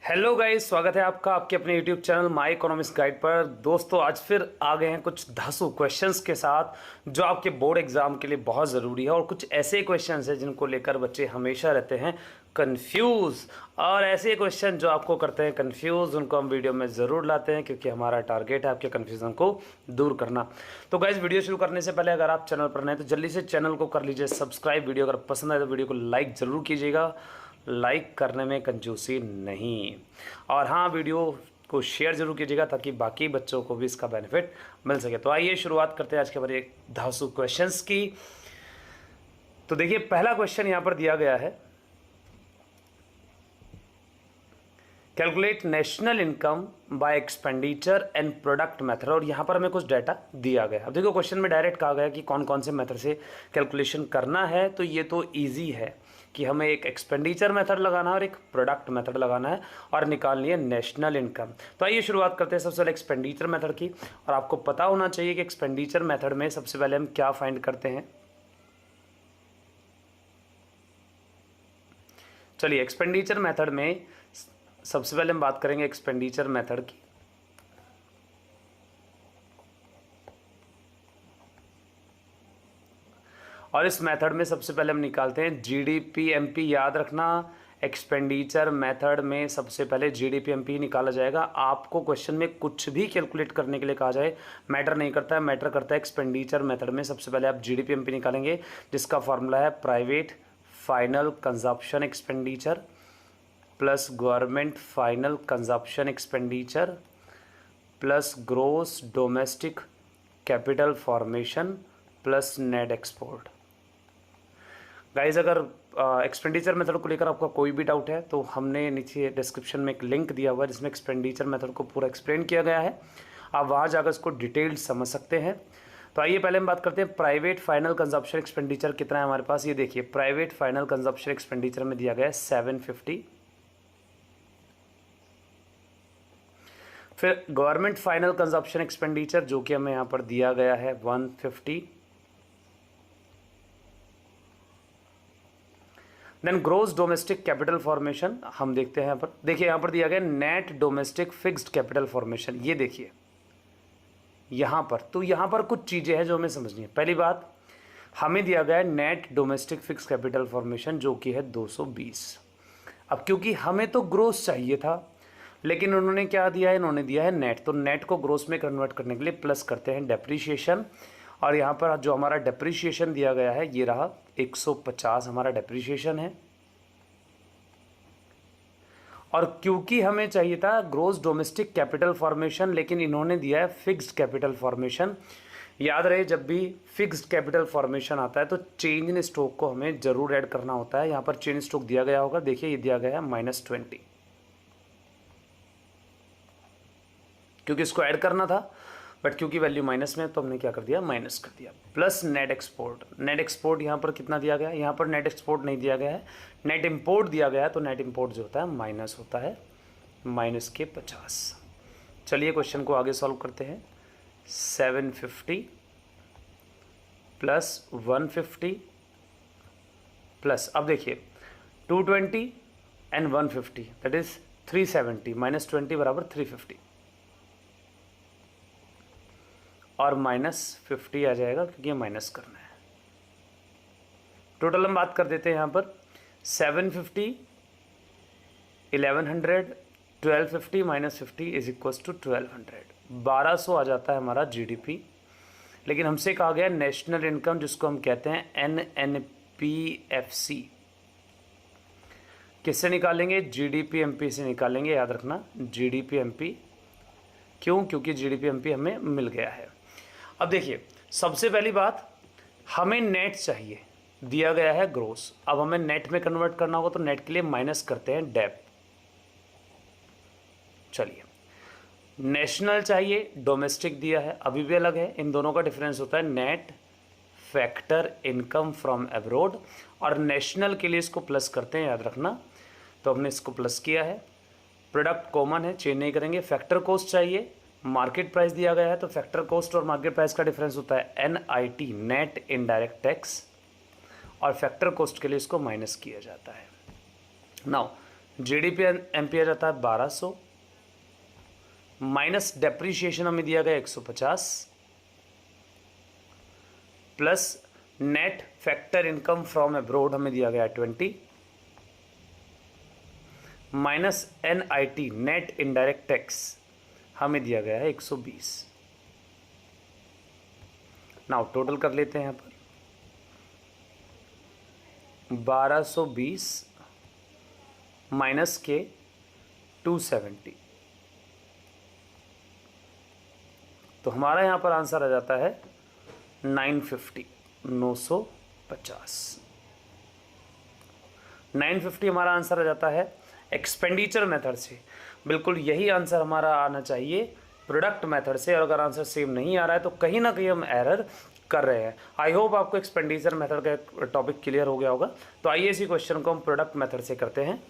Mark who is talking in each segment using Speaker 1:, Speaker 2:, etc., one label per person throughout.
Speaker 1: Hello guys, स्वागत है आपका आपके अपने YouTube channel my economics guide पर। दोस्तों, आज फिर आ गए हैं कुछ धांसू क्वेश्चंस के साथ जो आपके बोर्ड एग्जाम के लिए बहुत ज़रूरी है। और कुछ ऐसे क्वेश्चंस हैं जिनको लेकर बच्चे हमेशा रहते हैं कंफ्यूज, और ऐसे क्वेश्चन जो आपको करते हैं कंफ्यूज उनको हम वीडियो में ज़रूर लाते हैं, क्योंकि हमारा टारगेट है आपके कन्फ्यूज़न को दूर करना। तो गाइस, वीडियो शुरू करने से पहले अगर आप चैनल पर नए तो जल्दी से चैनल को कर लीजिए सब्सक्राइब। वीडियो अगर पसंद आए तो वीडियो को लाइक ज़रूर कीजिएगा, लाइक करने में कंजूसी नहीं। और हाँ, वीडियो को शेयर जरूर कीजिएगा ताकि बाकी बच्चों को भी इसका बेनिफिट मिल सके। तो आइए शुरुआत करते हैं आज के हमारे धांसू क्वेश्चंस की। तो देखिए, पहला क्वेश्चन यहां पर दिया गया है, calculate national income by expenditure and product method. और यहाँ पर हमें कुछ डाटा दिया गया। अब देखो, क्वेश्चन में डायरेक्ट कहा गया कि कौन कौन से मेथड से कैलकुलेशन करना है। तो ये तो इजी है कि हमें एक एक्सपेंडिचर मेथड लगाना है और एक प्रोडक्ट मेथड लगाना है और निकालनी है नेशनल इनकम। तो आइए शुरुआत करते हैं सबसे पहले एक्सपेंडिचर मेथड की। और आपको पता होना चाहिए कि एक्सपेंडिचर मेथड में सबसे पहले हम क्या फाइंड करते हैं। चलिए, एक्सपेंडिचर मेथड में सबसे पहले हम बात करेंगे एक्सपेंडिचर मेथड की। और इस मेथड में सबसे पहले हम निकालते हैं जीडीपी एमपी। याद रखना, एक्सपेंडिचर मेथड में सबसे पहले जीडीपी एमपी निकाला जाएगा। आपको क्वेश्चन में कुछ भी कैलकुलेट करने के लिए कहा जाए, मैटर नहीं करता है, मैटर करता है एक्सपेंडिचर मेथड में सबसे पहले आप जीडीपी एमपी निकालेंगे, जिसका फॉर्मूला है private final consumption expenditure plus government final consumption expenditure plus gross domestic capital formation plus net export. Guys, अगर एक्सपेंडिचर मेथड को लेकर आपका कोई भी डाउट है तो हमने नीचे डिस्क्रिप्शन में एक लिंक दिया हुआ है जिसमें एक्सपेंडिचर मेथड को पूरा एक्सप्लेन किया गया है। आप वहाँ जाकर इसको डिटेल्ड समझ सकते हैं। तो आइए पहले हम बात करते हैं प्राइवेट फाइनल कंजप्शन एक्सपेंडिचर कितना है हमारे पास। ये देखिए, प्राइवेट फाइनल कंजप्शन एक्सपेंडिचर में दिया गया है 750। फिर गवर्नमेंट फाइनल कंजप्शन एक्सपेंडिचर जो कि हमें यहाँ पर दिया गया है 150। Then gross domestic capital formation हम देखते हैं यहाँ पर। देखिए, यहाँ पर दिया गया net domestic fixed capital formation. ये देखिए यहाँ पर, तो यहाँ पर कुछ चीज़ें हैं जो हमें समझनी है। पहली बात, हमें दिया गया है net domestic fixed capital formation जो कि है 220। अब क्योंकि हमें तो ग्रोस चाहिए था, लेकिन उन्होंने क्या दिया है, इन्होंने दिया है नेट। तो नेट को ग्रोस में कन्वर्ट करने के लिए प्लस करते हैं डेप्रीशिएशन। और यहाँ पर जो हमारा डेप्रीशिएशन दिया गया है ये रहा 150 हमारा डेप्रीशिएशन है। और क्योंकि हमें चाहिए था ग्रोस डोमेस्टिक कैपिटल फॉर्मेशन, लेकिन इन्होंने दिया है फिक्स्ड कैपिटल फॉर्मेशन। याद रहे, जब भी फिक्स्ड कैपिटल फॉर्मेशन आता है तो चेंज इन स्टॉक को हमें जरूर ऐड करना होता है। यहाँ पर चेंज स्टॉक दिया गया होगा, देखिए ये दिया गया है -20, क्योंकि इसको ऐड करना था, बट क्योंकि वैल्यू माइनस में है तो हमने क्या कर दिया, माइनस कर दिया। Plus net export. Net export यहाँ पर कितना दिया गया है, यहाँ पर नेट एक्सपोर्ट नहीं दिया गया है, नेट इंपोर्ट दिया गया है। तो नेट इंपोर्ट जो होता है माइनस होता है -50। चलिए क्वेश्चन को आगे सॉल्व करते हैं। 750 प्लस 150 प्लस, अब देखिए 220 एंड 150 दैट इज 370 -20 बराबर 350 और -50 आ जाएगा क्योंकि ये माइनस करना है। टोटल हम बात कर देते हैं यहाँ पर 750 1100 1250 -50 इज इक्वल्स टू 1200। 1200 आ जाता है हमारा जीडीपी। लेकिन हमसे कहा गया नेशनल इनकम, जिसको हम कहते हैं NNPFC। किससे निकालेंगे, जीडीपी एमपी से निकालेंगे। याद रखना, जीडीपी एमपी। क्यों, क्योंकि जीडीपी एमपी हमें मिल गया है। अब देखिए, सबसे पहली बात, हमें नेट चाहिए, दिया गया है ग्रोस। अब हमें नेट में कन्वर्ट करना होगा तो नेट के लिए माइनस करते हैं डेप। चलिए, नेशनल चाहिए, डोमेस्टिक दिया है, अभी भी अलग है। इन दोनों का डिफरेंस होता है net factor income from abroad, और नेशनल के लिए इसको प्लस करते हैं, याद रखना। तो हमने इसको प्लस किया है। प्रोडक्ट कॉमन है, चेंज नहीं करेंगे। फैक्टर कॉस्ट चाहिए, मार्केट प्राइस दिया गया है, तो फैक्टर कॉस्ट और मार्केट प्राइस का डिफरेंस होता है NIT नेट इनडायरेक्ट टैक्स, और फैक्टर कॉस्ट के लिए इसको माइनस किया जाता है। नाउ जीडीपी एमपी आ जाता है 1200 माइनस डेप्रीशिएशन हमें दिया गया 150 plus net factor income from abroad हमें दिया गया 20 minus NIT net indirect tax हमें दिया गया है 120। नाउ टोटल कर लेते हैं यहाँ पर 1220 माइनस के 270, तो हमारा यहाँ पर आंसर आ जाता है 950 950 हमारा आंसर आ जाता है एक्सपेंडिचर मेथड से। बिल्कुल यही आंसर हमारा आना चाहिए प्रोडक्ट मेथड से, और अगर आंसर सेम नहीं आ रहा है तो कहीं ना कहीं हम एरर कर रहे हैं। आई होप आपको एक्सपेंडिचर मेथड का टॉपिक क्लियर हो गया होगा। तो आइए इसी क्वेश्चन को हम प्रोडक्ट मेथड से करते हैं।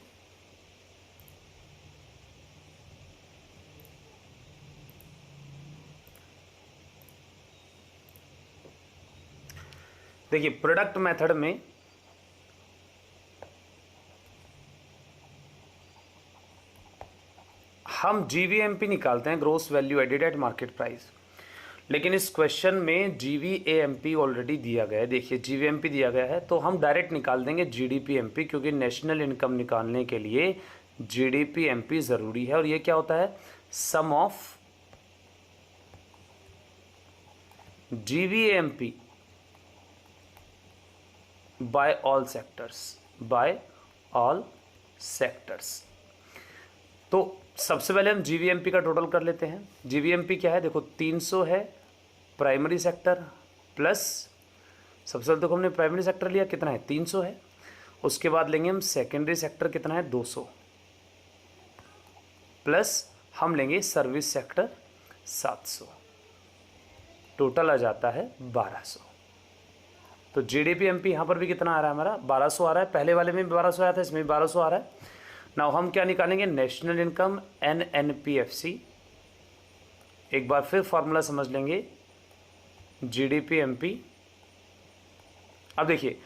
Speaker 1: देखिए प्रोडक्ट मेथड में हम जीवीएमपी निकालते हैं, gross value added at market price, लेकिन इस क्वेश्चन में जीवीएएमपी ऑलरेडी दिया गया है। देखिए जीवीएमपी दिया गया है तो हम डायरेक्ट निकाल देंगे जीडीपीएमपी, क्योंकि नेशनल इनकम निकालने के लिए जीडीपीएमपी ज़रूरी है। और ये क्या होता है, सम of GVMP bye all sectors. तो सबसे पहले हम जीवीएमपी का टोटल कर लेते हैं। जीवीएमपी क्या है, देखो 300 है प्राइमरी सेक्टर प्लस, सबसे पहले देखो हमने प्राइमरी सेक्टर लिया कितना है 300 है, उसके बाद लेंगे हम सेकेंडरी सेक्टर कितना है 200 प्लस हम लेंगे सर्विस सेक्टर 700, टोटल आ जाता है 1200। तो जीडीपीएमपी यहाँ पर भी कितना आ रहा है हमारा 1200 आ रहा है, पहले वाले में भी 1200 आया था, इसमें भी 1200 आ रहा है। नाउ हम क्या निकालेंगे, नेशनल इनकम एनएनपीएफसी। एक बार फिर फॉर्मूला समझ लेंगे, जीडीपीएमपी। अब देखिए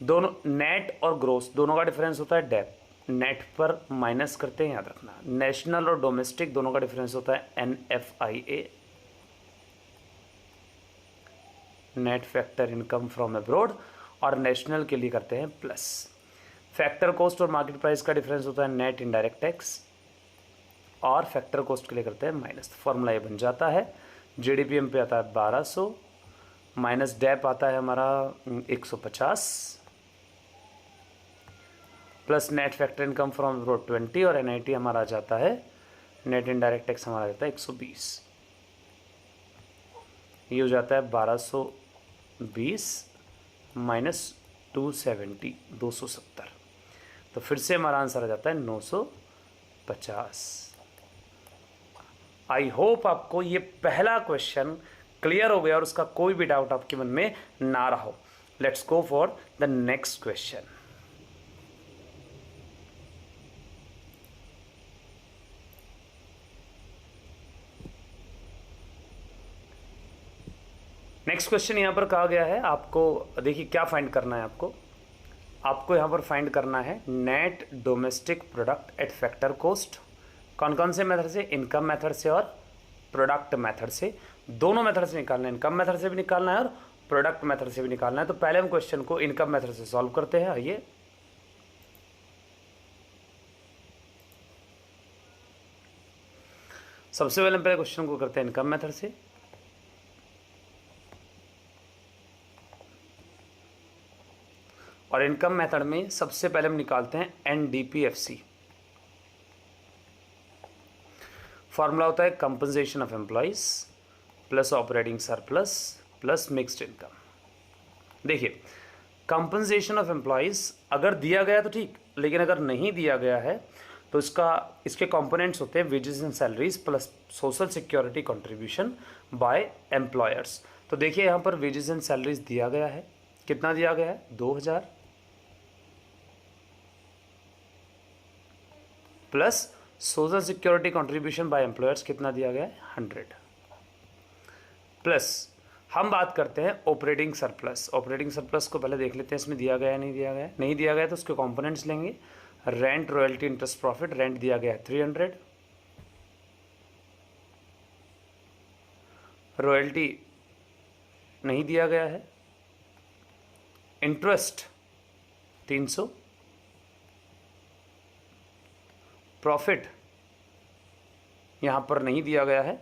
Speaker 1: दोनों नेट और ग्रोस दोनों का डिफरेंस होता है डेप, नेट पर माइनस करते हैं, याद रखना। नेशनल और डोमेस्टिक दोनों का डिफरेंस होता है NFIA, net factor income from abroad, और नेशनल के लिए करते हैं प्लस। फैक्टर कॉस्ट और मार्केट प्राइस का डिफरेंस होता है नेट इनडायरेक्ट टैक्स, और फैक्टर कॉस्ट के लिए करते हैं माइनस। फॉर्मूला ये बन जाता है, जीडीपीएम पे आता है 1200 माइनस डेप आता है हमारा 150 plus net factor income from abroad 20, और एनआईटी हमारा आ जाता है, नेट इनडायरेक्ट टैक्स हमारा आ जाता है 120। ये हो जाता है 1220 माइनस 270 270, तो फिर से हमारा आंसर आ जाता है 950। आई होप आपको ये पहला क्वेश्चन क्लियर हो गया और उसका कोई भी डाउट आपके मन में ना रहा हो। Let's go for the next question. Next question यहाँ पर कहा गया है आपको, देखिए क्या फाइंड करना है आपको यहाँ पर फाइंड करना है net domestic product at factor cost. कौन कौन से मेथड से, इनकम मेथड से और प्रोडक्ट मेथड से, दोनों मेथड से निकालना है। इनकम मेथड से भी निकालना है और प्रोडक्ट मेथड से भी निकालना है। तो पहले हम क्वेश्चन को इनकम मेथड से सॉल्व करते हैं। आइए सबसे पहले क्वेश्चन को करते हैं इनकम मेथड से। और इनकम मेथड में सबसे पहले हम निकालते हैं एनडीपीएफसी। फॉर्मूला होता है compensation of employees plus operating surplus plus mixed income. देखिए कंपनसेशन ऑफ एम्प्लॉइज अगर दिया गया तो ठीक, लेकिन अगर नहीं दिया गया है तो इसके कंपोनेंट्स होते हैं wages and salaries plus social security contribution by employers. तो देखिए यहाँ पर वेजेस एंड सैलरीज दिया गया है, कितना दिया गया है 2000 plus social security contribution by employers कितना दिया गया है 100 प्लस हम बात करते हैं ऑपरेटिंग सरप्लस। ऑपरेटिंग सरप्लस को पहले देख लेते हैं इसमें दिया गया है नहीं दिया गया है। नहीं दिया गया तो उसके कंपोनेंट्स लेंगे, rent, royalty, interest, profit. Rent दिया गया है 300, रॉयल्टी नहीं दिया गया है, इंटरेस्ट 300, प्रॉफिट यहाँ पर नहीं दिया गया है।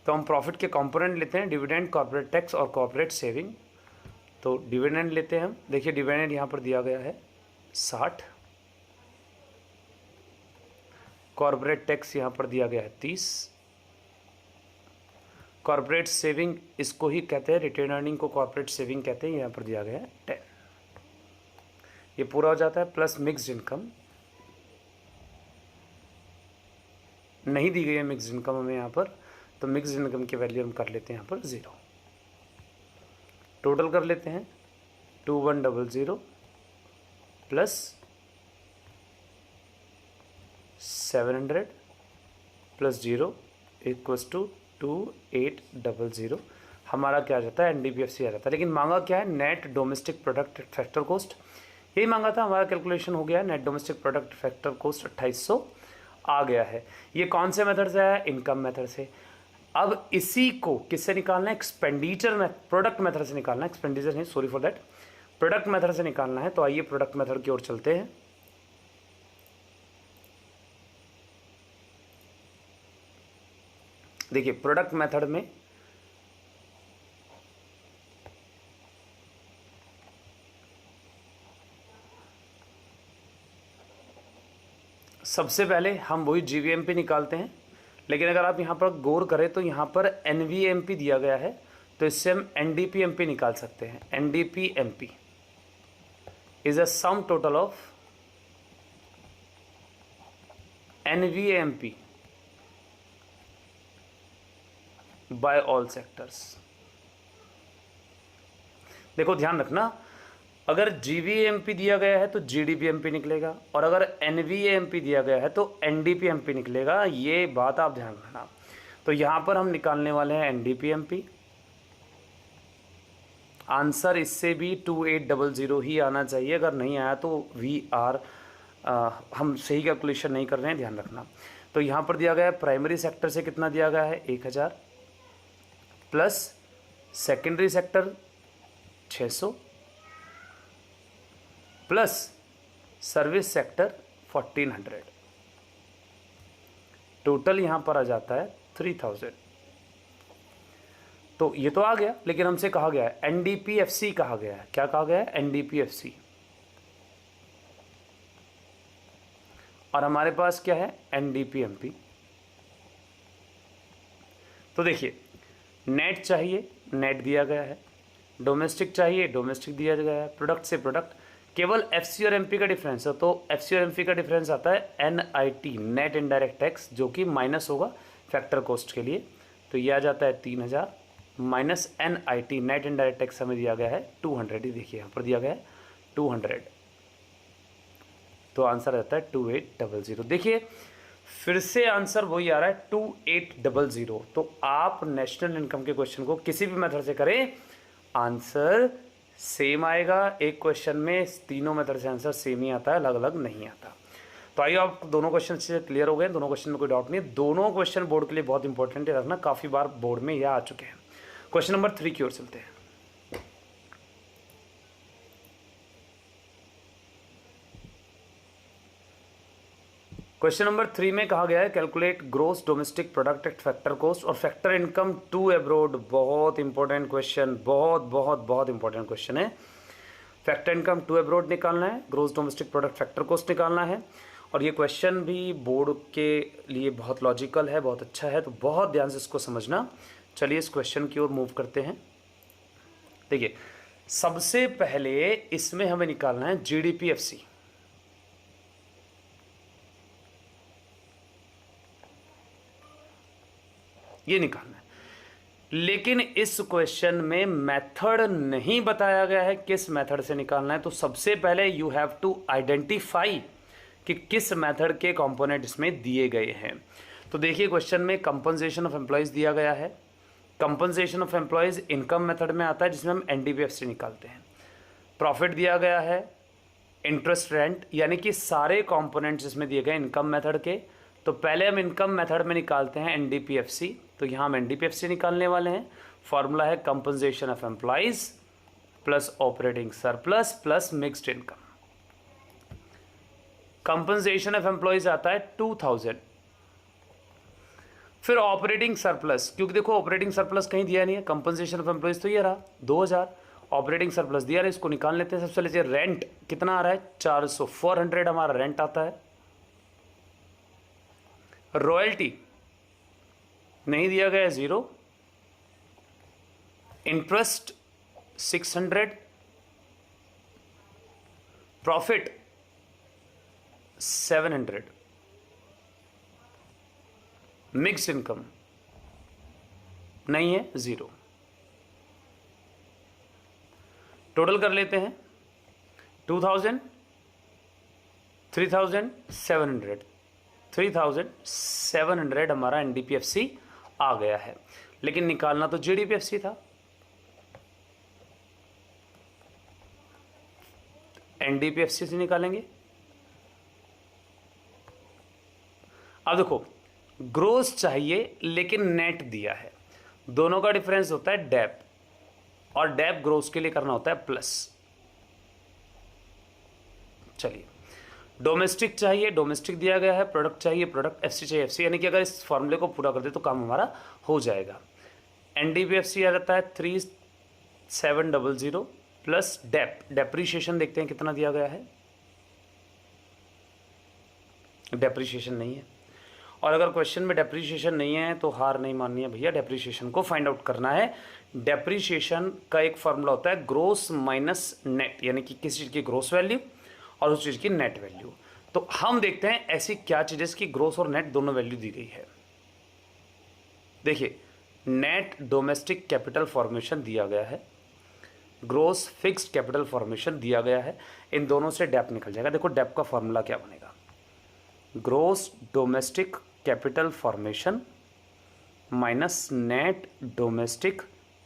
Speaker 1: तो हम प्रॉफिट के कंपोनेंट लेते हैं, डिविडेंड, कॉर्पोरेट टैक्स और कॉर्पोरेट सेविंग। तो डिविडेंड लेते हैं हम। देखिए डिविडेंड यहाँ पर दिया गया है 60, कॉर्पोरेट टैक्स यहाँ पर दिया गया है 30, कॉर्पोरेट सेविंग इसको ही कहते हैं, रिटेन अर्निंग को कॉर्पोरेट सेविंग कहते हैं, यहाँ पर दिया गया है 10। ये पूरा हो जाता है। प्लस मिक्स्ड इनकम नहीं दी गई है, मिक्स्ड इनकम हमें यहाँ पर, तो मिक्स्ड इनकम की वैल्यू हम कर लेते हैं यहाँ पर 0। टोटल कर लेते हैं 2100 प्लस 700 प्लस 0 इक्वल्स टू 2800। हमारा क्या आ जाता है, NDPFC आ जाता है। लेकिन मांगा क्या है, net domestic product factor cost, यही मांगा था। हमारा कैलकुलेशन हो गया है, net domestic product factor cost 2800 आ गया है। ये कौन से मेथड से आया, इनकम मेथड से। अब इसी को किससे निकालना है, एक्सपेंडिचर में, प्रोडक्ट मेथड से निकालना है, एक्सपेंडिचर नहीं, sorry for that, product method से निकालना है। तो आइए प्रोडक्ट मेथड की ओर चलते हैं। देखिए प्रोडक्ट मेथड में सबसे पहले हम वही GVMP निकालते हैं। लेकिन अगर आप यहाँ पर गौर करें तो यहाँ पर NVMP दिया गया है, तो इससे हम NDPMP निकाल सकते हैं। NDPMP is a sum total of NVMP by all sectors. देखो ध्यान रखना, अगर GVMP दिया गया है तो GDPMP निकलेगा, और अगर NVAMP दिया गया है तो NDPMP निकलेगा। ये बात आप ध्यान रखना। तो यहाँ पर हम निकालने वाले हैं NDPMP। आंसर इससे भी 2800 ही आना चाहिए, अगर नहीं आया तो हम सही कैलकुलेशन नहीं कर रहे हैं, ध्यान रखना। तो यहाँ पर दिया गया है प्राइमरी सेक्टर से कितना दिया गया है, 1000 plus secondary sector 600 plus service sector 1400। Total यहां पर आ जाता है 3000। तो ये तो आ गया, लेकिन हमसे कहा गया है NDPFC कहा गया है। क्या कहा गया है, NDPFC। और हमारे पास क्या है, NDPMP। तो देखिए नेट चाहिए, नेट दिया गया है, डोमेस्टिक चाहिए, डोमेस्टिक दिया गया है, प्रोडक्ट से प्रोडक्ट। केवल FC और MP का डिफरेंस है, तो FC और MP का डिफरेंस आता है NIT, नेट इनडायरेक्ट टैक्स, जो कि माइनस होगा फैक्टर कॉस्ट के लिए। तो ये आ जाता है 3000 minus NIT, net indirect tax हमें दिया गया है 200। ही देखिए यहाँ पर दिया गया है 200, तो आंसर आता है 2800। देखिए फिर से आंसर वही आ रहा है 2800। तो आप नेशनल इनकम के क्वेश्चन को किसी भी मेथड से करें, आंसर सेम आएगा। एक क्वेश्चन में तीनों मेथड से आंसर सेम ही आता है, अलग अलग नहीं आता। तो आइए आप दोनों क्वेश्चन से क्लियर हो गए, दोनों क्वेश्चन में कोई डाउट नहीं है। दोनों क्वेश्चन बोर्ड के लिए बहुत इंपॉर्टेंट है, रखना, काफ़ी बार बोर्ड में यह आ चुके हैं। क्वेश्चन नंबर 3 की ओर चलते हैं। क्वेश्चन नंबर 3 में कहा गया है calculate gross domestic product at factor cost और फैक्टर इनकम टू अब्रॉड। बहुत इंपॉर्टेंट क्वेश्चन, बहुत बहुत बहुत इंपॉर्टेंट क्वेश्चन है। फैक्टर इनकम टू अब्रॉड निकालना है, gross domestic product factor cost निकालना है। और ये क्वेश्चन भी बोर्ड के लिए बहुत लॉजिकल है, बहुत अच्छा है, तो बहुत ध्यान से इसको समझना। चलिए इस क्वेश्चन की ओर मूव करते हैं। देखिए सबसे पहले इसमें हमें निकालना है GDPFC। ये निकालना है, लेकिन इस क्वेश्चन में मेथड नहीं बताया गया है किस मेथड से निकालना है। तो सबसे पहले यू हैव टू आइडेंटिफाई कि किस मेथड के कंपोनेंट इसमें दिए गए हैं। तो देखिए क्वेश्चन में कंपनसेशन ऑफ एम्प्लॉयज दिया गया है। Compensation of employees income method में आता है, जिसमें हम NDPFC निकालते हैं। प्रॉफिट दिया गया है, इंटरेस्ट रेंट, यानी कि सारे कंपोनेंट्स इसमें दिए गए इनकम मेथड के। तो पहले हम इनकम मेथड में निकालते हैं एनडीपीएफसी, तो यहाँ हम एनडीपीएफसी निकालने वाले हैं। फॉर्मूला है compensation of employees plus operating surplus plus mixed income. Compensation of employees आता है 2000, फिर ऑपरेटिंग सरप्लस, क्योंकि देखो ऑपरेटिंग सरप्लस कहीं दिया नहीं है, कंपनसेशन ऑफ एम्प्लॉइज तो ये रहा 2000, ऑपरेटिंग सरप्लस दिया रहा है, इसको निकाल लेते हैं। सबसे पहले रेंट कितना आ रहा है 400, 400 हमारा रेंट आता है। रॉयल्टी नहीं दिया गया है 0, इंटरेस्ट 600, प्रॉफिट 700, मिक्स इनकम नहीं है 0। टोटल कर लेते हैं 2000, 3700, 3700 हमारा एनडीपीएफसी आ गया है। लेकिन निकालना तो जीडीपीएफसी था। एनडीपीएफसी से निकालेंगे। अब देखो ग्रोस चाहिए लेकिन नेट दिया है, दोनों का डिफरेंस होता है डेप, और डेप ग्रोस के लिए करना होता है प्लस। चलिए डोमेस्टिक चाहिए, डोमेस्टिक दिया गया है, प्रोडक्ट चाहिए प्रोडक्ट, एफसी चाहिए एफसी, यानी कि अगर इस फॉर्मूले को पूरा कर दे तो काम हमारा हो जाएगा। एनडीपीएफसी आ जाता है 3700 प्लस डेप, डेप्रीशिएशन देखते हैं कितना दिया गया है, डेप्रीशिएशन नहीं है। और अगर क्वेश्चन में डेप्रीशिएशन नहीं है तो हार नहीं माननी है भैया, डेप्रीशिएशन को फाइंड आउट करना है। डेप्रीशिएशन का एक फॉर्मूला होता है ग्रोस माइनस नेट, यानी कि किसी चीज़ की ग्रोस वैल्यू और उस चीज़ की नेट वैल्यू। तो हम देखते हैं ऐसी क्या चीज़ है इसकी ग्रोस और नेट दोनों वैल्यू दी गई है। देखिए नेट डोमेस्टिक कैपिटल फॉर्मेशन दिया गया है, ग्रोस फिक्स्ड कैपिटल फॉर्मेशन दिया गया है, इन दोनों से डेप निकल जाएगा। देखो डेप का फॉर्मूला क्या बनेगा, gross domestic capital formation minus net domestic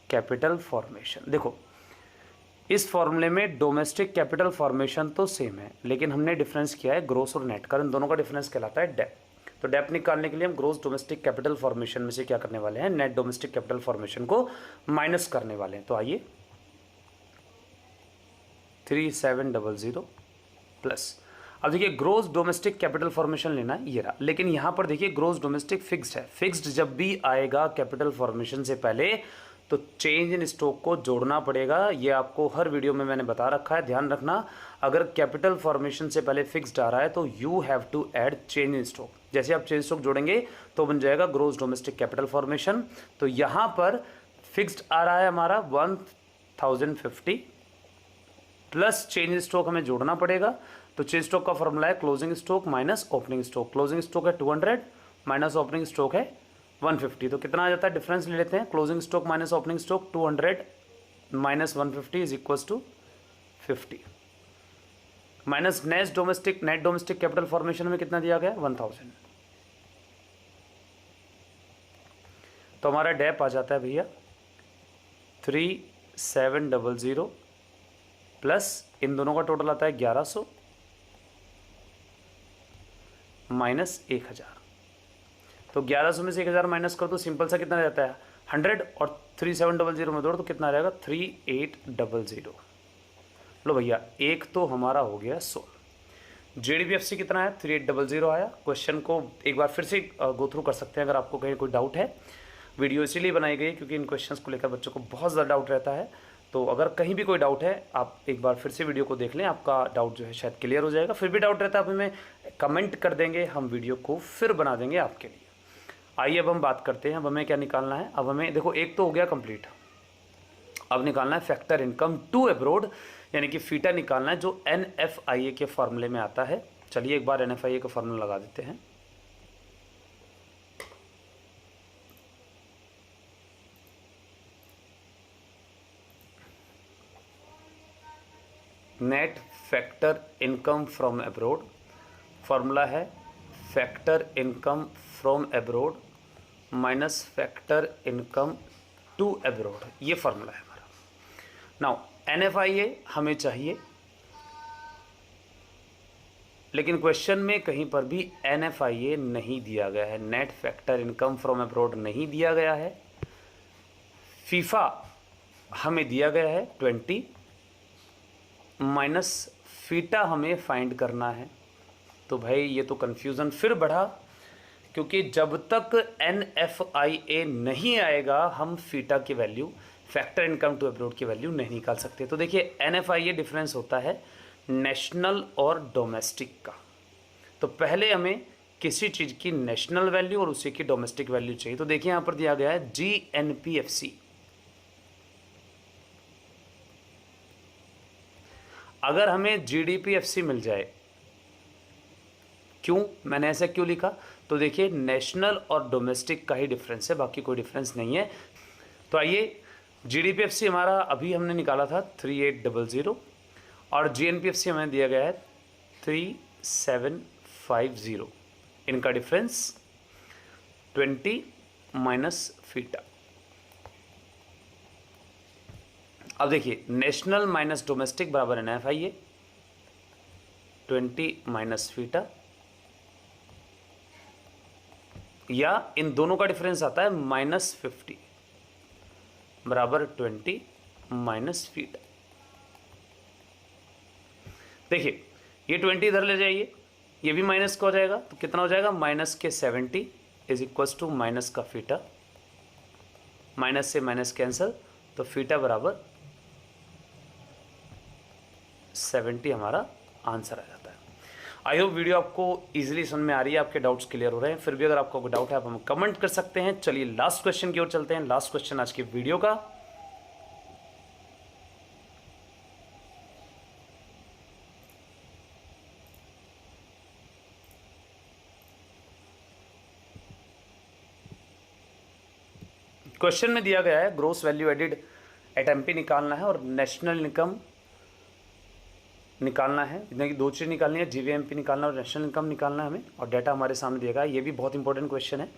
Speaker 1: capital formation. देखो इस फॉर्मूले में डोमेस्टिक कैपिटल फॉर्मेशन तो सेम है, लेकिन हमने डिफरेंस किया है ग्रोस और नेट का, इन दोनों का डिफरेंस कहलाता है डेप। तो डेप निकालने के लिए हम ग्रोस डोमेस्टिक कैपिटल फॉर्मेशन में से क्या करने वाले हैं, नेट डोमेस्टिक कैपिटल फॉर्मेशन को माइनस करने वाले हैं। तो आइए 3700 प्लस, अब देखिए ग्रोस डोमेस्टिक कैपिटल फॉर्मेशन लेना है ये रहा, लेकिन यहाँ पर देखिए ग्रोस डोमेस्टिक फिक्स्ड है। फिक्स्ड जब भी आएगा कैपिटल फॉर्मेशन से पहले तो चेंज इन स्टॉक को जोड़ना पड़ेगा। ये आपको हर वीडियो में मैंने बता रखा है, ध्यान रखना। अगर कैपिटल फॉर्मेशन से पहले फिक्स्ड आ रहा है तो you have to add change in stock. जैसे आप चेंज स्टॉक जोड़ेंगे तो बन जाएगा ग्रोस डोमेस्टिक कैपिटल फॉर्मेशन। तो यहाँ पर फिक्स्ड आ रहा है हमारा 1050 प्लस चेंज स्टॉक हमें जोड़ना पड़ेगा। तो चेंज स्टॉक का फॉर्मूला है closing stock minus opening stock. Closing stock है 200 माइनस ओपनिंग स्टॉक है 150, तो कितना आ जाता है, डिफरेंस ले लेते हैं। Closing stock minus opening stock 200 minus 150 is equals to 50 minus net domestic capital formation में कितना दिया गया 1000। तो हमारा डेप आ जाता है भैया 3700 प्लस इन दोनों का टोटल आता है 1100 माइनस 1000। तो 1100 में से 1000 माइनस करो तो सिंपल सा कितना रहता है 100, और 3700 में जोड़ तो कितना रहेगा 3800। लो भैया एक तो हमारा हो गया 100। जीडीपीएफसी कितना है 3800 आया। क्वेश्चन को एक बार फिर से गो थ्रू कर सकते हैं अगर आपको कहीं कोई डाउट है। वीडियो इसीलिए बनाई गई क्योंकि इन क्वेश्चंस को लेकर बच्चों को बहुत ज़्यादा डाउट रहता है। तो अगर कहीं भी कोई डाउट है आप एक बार फिर से वीडियो को देख लें, आपका डाउट जो है शायद क्लियर हो जाएगा। फिर भी डाउट रहता है आप हमें कमेंट कर देंगे, हम वीडियो को फिर बना देंगे आपके लिए। आइए अब हम बात करते हैं, अब हमें क्या निकालना है। अब हमें देखो एक तो हो गया कंप्लीट, अब निकालना है फैक्टर इनकम टू अब्रॉड, यानी कि फीटा निकालना है जो NFIA के फॉर्मूले में आता है। चलिए एक बार NFIA का फॉर्मूला लगा देते हैं। Net factor income from abroad, formula है factor income from abroad minus factor income to abroad, ये फॉर्मूला है हमारा। नाउ NFIA हमें चाहिए लेकिन क्वेश्चन में कहीं पर भी NFIA नहीं दिया गया है, net factor income from abroad नहीं दिया गया है। फीफा हमें दिया गया है 20 माइनस फीटा हमें फाइंड करना है। तो भाई ये तो कन्फ्यूज़न फिर बढ़ा, क्योंकि जब तक NFIA नहीं आएगा हम फीटा की value, factor income to abroad की वैल्यू नहीं निकाल सकते। तो देखिए NFIA डिफरेंस होता है नेशनल और डोमेस्टिक का। तो पहले हमें किसी चीज़ की नेशनल वैल्यू और उसी की डोमेस्टिक वैल्यू चाहिए। तो देखिए यहाँ पर दिया गया है GNPFC। अगर हमें GDPFC मिल जाए, क्यों मैंने ऐसा क्यों लिखा, तो देखिए नेशनल और डोमेस्टिक का ही डिफरेंस है, बाकी कोई डिफरेंस नहीं है। तो आइए, GDPFC हमारा अभी हमने निकाला था 3800 और GNPFC हमें दिया गया है 3750। इनका डिफरेंस 20 माइनस फीटा। अब देखिए नेशनल माइनस डोमेस्टिक बराबर NFIA, 20 माइनस फीटा, या इन दोनों का डिफरेंस आता है -50 बराबर 20 माइनस फीटा। देखिए ये 20 इधर ले जाइए, ये भी माइनस का हो जाएगा, तो कितना हो जाएगा, माइनस के 70 इज इक्वल्स टू माइनस का फीटा, माइनस से माइनस कैंसिल, तो फीटा बराबर 70 हमारा आंसर आ जाता है। आई होप वीडियो आपको इजीली समझ में आ रही है, आपके डाउट्स क्लियर हो रहे हैं। फिर भी अगर आपको कोई डाउट है आप हमें कमेंट कर सकते हैं। चलिए लास्ट क्वेश्चन की ओर चलते हैं। लास्ट क्वेश्चन आज की वीडियो का, क्वेश्चन में दिया गया है gross value added at MP निकालना है और नेशनल इनकम निकालना है। इतने की दो चीज़ निकालनी है, GVMP निकालना और नेशनल इनकम निकालना है हमें, और डाटा हमारे सामने दिया गया है। ये भी बहुत इंपॉर्टेंट क्वेश्चन है,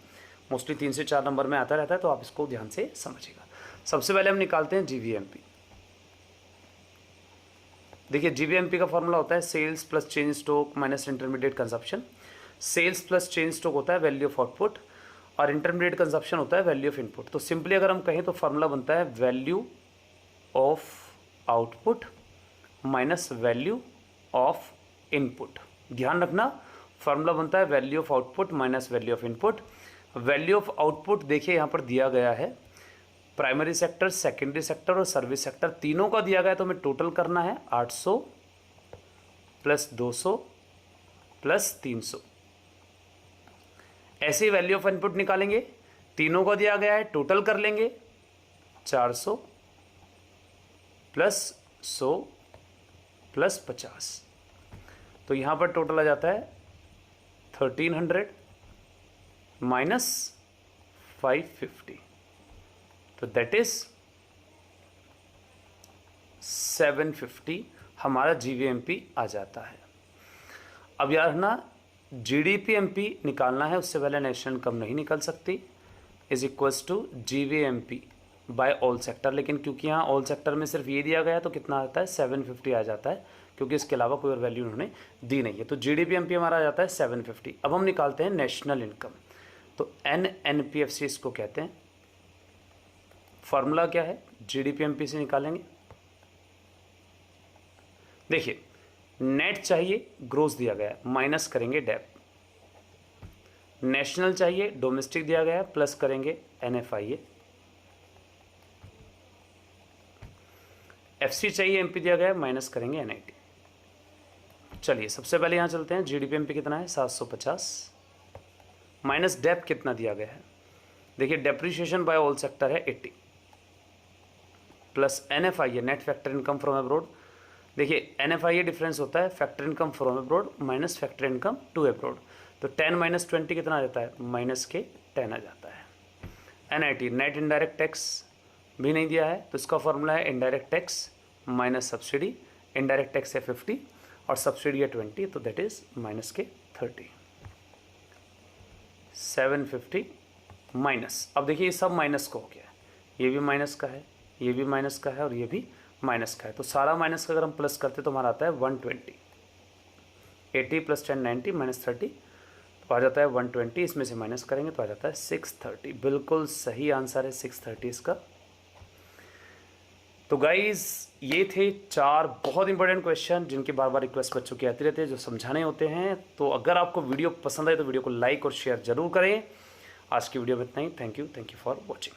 Speaker 1: मोस्टली 3 से 4 नंबर में आता रहता है, तो आप इसको ध्यान से समझिएगा। सबसे पहले हम निकालते हैं GVMP। देखिए GVMP का फॉर्मूला होता है sales plus change stock minus intermediate consumption. Sales plus change stock होता है वैल्यू ऑफ आउटपुट और इंटरमीडिएट कंजप्शन होता है वैल्यू ऑफ इनपुट। तो सिंपली अगर हम कहें तो फॉर्मूला बनता है value of output minus value of input. ध्यान रखना, फॉर्मूला बनता है value of output minus value of input. Value of output देखिए यहाँ पर दिया गया है प्राइमरी सेक्टर, सेकेंडरी सेक्टर और सर्विस सेक्टर तीनों का दिया गया है, तो हमें टोटल करना है 800 प्लस 200 प्लस 300। ऐसे ही वैल्यू ऑफ इनपुट निकालेंगे, तीनों का दिया गया है, टोटल कर लेंगे 400 प्लस 100 प्लस 50, तो यहाँ पर टोटल आ जाता है 1300 माइनस 550, तो दैट इज 750 हमारा GVMP आ जाता है। अब यार ना GDPMP निकालना है, उससे पहले नेशनल इनकम नहीं निकल सकती, is equals to GVMP by all sector. लेकिन क्योंकि यहाँ ऑल सेक्टर में सिर्फ ये दिया गया है तो कितना आता है 750 आ जाता है, क्योंकि इसके अलावा कोई और वैल्यू उन्होंने दी नहीं है। तो GDPMP हमारा आ जाता है 750। अब हम निकालते हैं नेशनल इनकम, तो NNPFC इसको कहते हैं। फॉर्मूला क्या है, GDPMP से निकालेंगे। देखिए नेट चाहिए, ग्रोस दिया गया है, माइनस करेंगे डेप। नेशनल चाहिए, डोमेस्टिक दिया गया है, प्लस करेंगे NFIA। FC चाहिए, MP दिया गया है, माइनस करेंगे NIT। चलिए सबसे पहले यहाँ चलते हैं। GDPMP कितना है 750 माइनस डेप कितना दिया गया है, देखिए डेप्रिशिएशन बाय ऑल सेक्टर है 80 plus NFIA net factor income from abroad. देखिए NFIA डिफरेंस होता है factor income from abroad minus factor income to abroad, तो 10 माइनस 20 कितना आ जाता है, माइनस के 10 आ जाता है। NIT नेट इनडायरेक्ट टैक्स भी नहीं दिया है, तो इसका फॉर्मूला है indirect tax minus subsidy. Indirect tax है 50 और सब्सिडी है 20, तो दैट इज माइनस के 30। 750 माइनस, अब देखिए ये सब माइनस का हो गया है, ये भी माइनस का है, ये भी माइनस का है और ये भी माइनस का है, तो सारा माइनस का अगर हम प्लस करते तो हमारा आता है 120। 80 + 10 90 -30 तो आ जाता है 120, इसमें से माइनस करेंगे तो आ जाता है 630। बिल्कुल सही आंसर है 630 इसका। तो गाइज ये थे 4 बहुत इंपॉर्टेंट क्वेश्चन जिनकी बार बार रिक्वेस्ट बच्चों की आती रहती है, जो समझाने होते हैं। तो अगर आपको वीडियो पसंद आए तो वीडियो को लाइक और शेयर जरूर करें। आज की वीडियो में इतना ही। Thank you for watching.